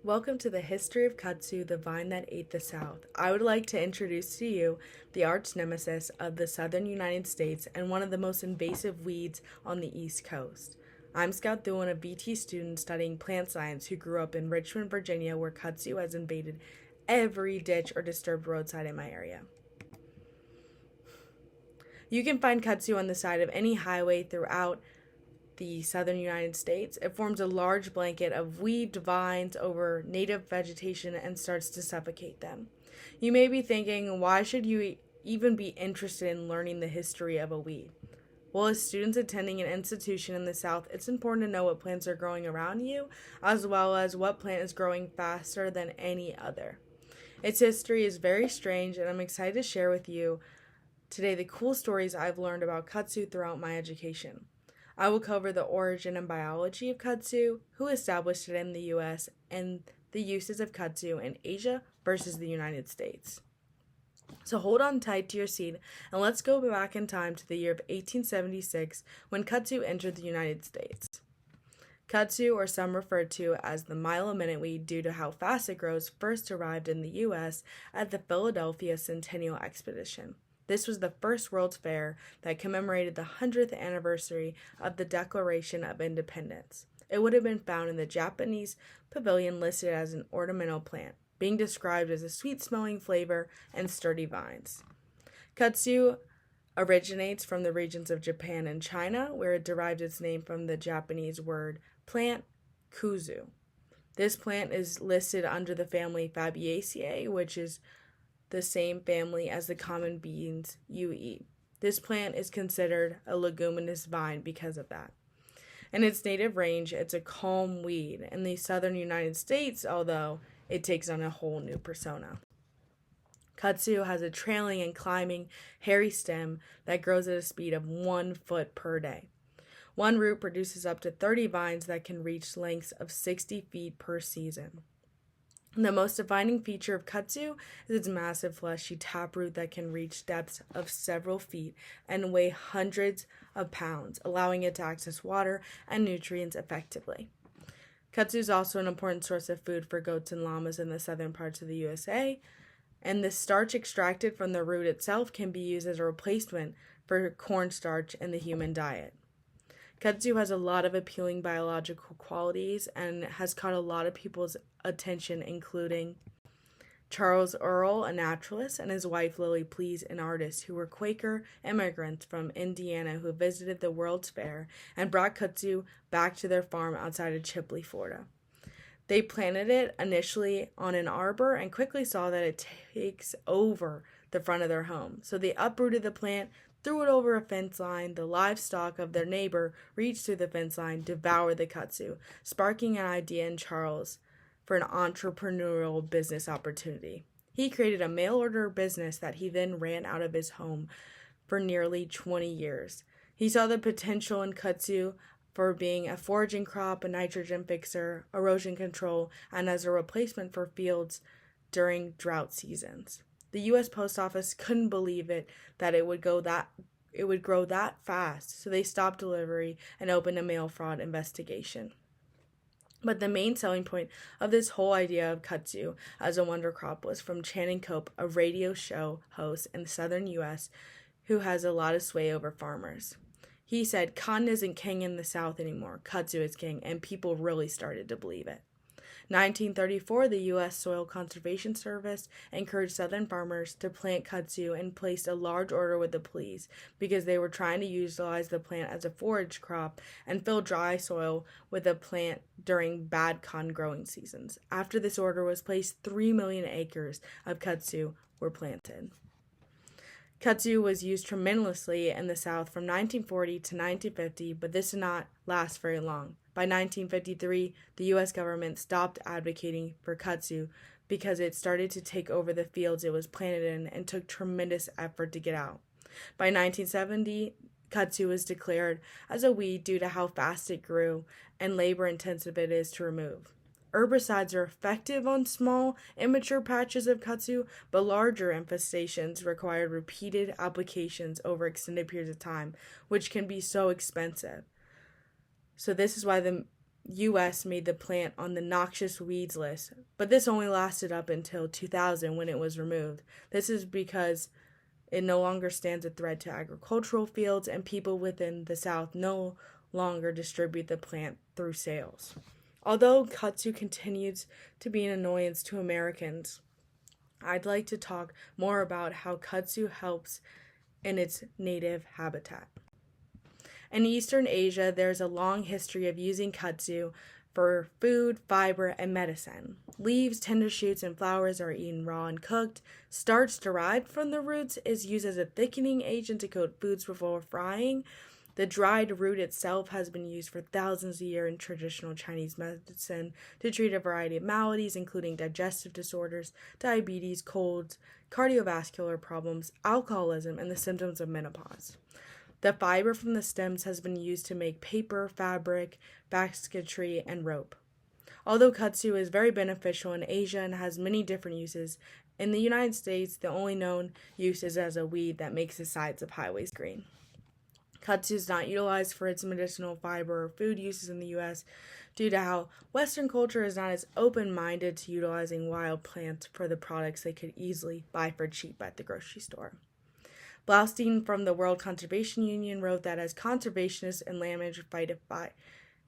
Welcome to the History of Kudzu, the vine that ate the South. I would like to introduce to you the arch nemesis of the southern United States and one of the most invasive weeds on the East Coast. I'm Scout Thuan, a BT student studying plant science who grew up in Richmond, Virginia, where kudzu has invaded every ditch or disturbed roadside in my area. You can find kudzu on the side of any highway throughout the southern United States. It forms a large blanket of weaved vines over native vegetation and starts to suffocate them. You may be thinking, why should you even be interested in learning the history of a weed? Well, as students attending an institution in the South, it's important to know what plants are growing around you, as well as what plant is growing faster than any other. Its history is very strange, and I'm excited to share with you today the cool stories I've learned about kudzu throughout my education. I will cover the origin and biology of kudzu, who established it in the U.S., and the uses of kudzu in Asia versus the United States. So hold on tight to your seat, and let's go back in time to the year of 1876 when kudzu entered the United States. Kudzu, or some refer to as the mile-a-minute weed due to how fast it grows, first arrived in the U.S. at the Philadelphia Centennial Expedition. This was the first World's Fair that commemorated the 100th anniversary of the Declaration of Independence. It would have been found in the Japanese pavilion listed as an ornamental plant, being described as a sweet-smelling flavor and sturdy vines. Kudzu originates from the regions of Japan and China, where it derived its name from the Japanese word plant Kudzu. This plant is listed under the family Fabaceae, which is the same family as the common beans you eat. This plant is considered a leguminous vine because of that. In its native range, it's a calm weed. In the southern United States, although, it takes on a whole new persona. Kudzu has a trailing and climbing, hairy stem that grows at a speed of 1 foot per day. One root produces up to 30 vines that can reach lengths of 60 feet per season. The most defining feature of kudzu is its massive fleshy taproot that can reach depths of several feet and weigh hundreds of pounds, allowing it to access water and nutrients effectively. Kudzu is also an important source of food for goats and llamas in the southern parts of the USA, and the starch extracted from the root itself can be used as a replacement for cornstarch in the human diet. Kudzu has a lot of appealing biological qualities and has caught a lot of people's attention, including Charles Earle, a naturalist, and his wife Lily Pleas, an artist, who were Quaker immigrants from Indiana who visited the World's Fair and brought kudzu back to their farm outside of Chipley, Florida. They planted it initially on an arbor and quickly saw that it takes over the front of their home. So they uprooted the plant, threw it over a fence line. The livestock of their neighbor reached through the fence line, devoured the kudzu, sparking an idea in Charles for an entrepreneurial business opportunity. He created a mail-order business that he then ran out of his home for nearly 20 years. He saw the potential in kudzu for being a foraging crop, a nitrogen fixer, erosion control, and as a replacement for fields during drought seasons. The U.S. Post Office couldn't believe that it would grow that fast, so they stopped delivery and opened a mail fraud investigation. But the main selling point of this whole idea of kudzu as a wonder crop was from Channing Cope, a radio show host in the southern U.S. who has a lot of sway over farmers. He said, "Cotton isn't king in the South anymore. Kudzu is king," and people really started to believe it. 1934, the U.S. Soil Conservation Service encouraged southern farmers to plant kudzu and placed a large order with the police because they were trying to utilize the plant as a forage crop and fill dry soil with the plant during bad cotton growing seasons. After this order was placed, 3 million acres of kudzu were planted. Kudzu was used tremendously in the South from 1940 to 1950, but this did not last very long. By 1953, the U.S. government stopped advocating for kudzu because it started to take over the fields it was planted in and took tremendous effort to get out. By 1970, kudzu was declared as a weed due to how fast it grew and labor-intensive it is to remove. Herbicides are effective on small, immature patches of kudzu, but larger infestations require repeated applications over extended periods of time, which can be so expensive. So this is why the U.S. made the plant on the noxious weeds list, but this only lasted up until 2000 when it was removed. This is because it no longer stands a threat to agricultural fields, and people within the South no longer distribute the plant through sales. Although kudzu continues to be an annoyance to Americans, I'd like to talk more about how kudzu helps in its native habitat. In Eastern Asia, there's a long history of using kudzu for food, fiber, and medicine. Leaves, tender shoots, and flowers are eaten raw and cooked. Starch derived from the roots is used as a thickening agent to coat foods before frying. The dried root itself has been used for thousands of years in traditional Chinese medicine to treat a variety of maladies, including digestive disorders, diabetes, colds, cardiovascular problems, alcoholism, and the symptoms of menopause. The fiber from the stems has been used to make paper, fabric, basketry, and rope. Although kudzu is very beneficial in Asia and has many different uses, in the United States, the only known use is as a weed that makes the sides of highways green. Kudzu is not utilized for its medicinal fiber or food uses in the U.S. due to how Western culture is not as open-minded to utilizing wild plants for the products they could easily buy for cheap at the grocery store. Blaustein from the World Conservation Union wrote that as conservationists and land managers fight a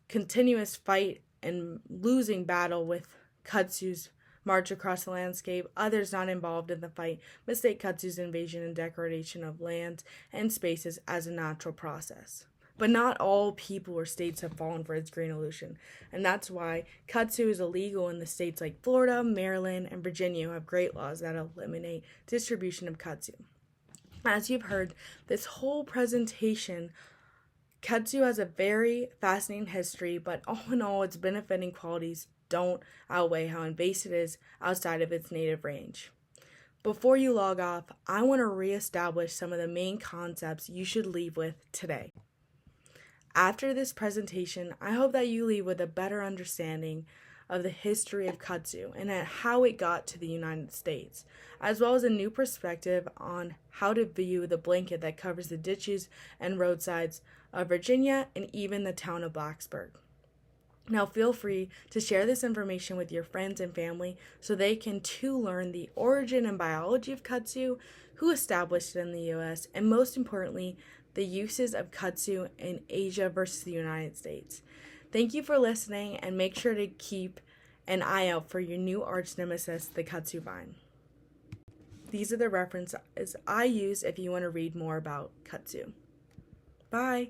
continuous fight and losing battle with kudzu's march across the landscape, others not involved in the fight mistake kudzu's invasion and degradation of lands and spaces as a natural process. But not all people or states have fallen for its green illusion, and that's why kudzu is illegal in the states like Florida, Maryland, and Virginia, who have great laws that eliminate distribution of kudzu. As you've heard, this whole presentation, kudzu has a very fascinating history, but all in all, its benefiting qualities don't outweigh how invasive it is outside of its native range. Before you log off, I want to reestablish some of the main concepts you should leave with today. After this presentation, I hope that you leave with a better understanding of the history of kudzu and how it got to the United States, as well as a new perspective on how to view the blanket that covers the ditches and roadsides of Virginia and even the town of Blacksburg. Now feel free to share this information with your friends and family so they can too learn the origin and biology of kudzu, who established it in the U.S., and most importantly, the uses of kudzu in Asia versus the United States. Thank you for listening, and make sure to keep an eye out for your new arch nemesis, the kudzu vine. These are the references I use if you want to read more about kudzu. Bye!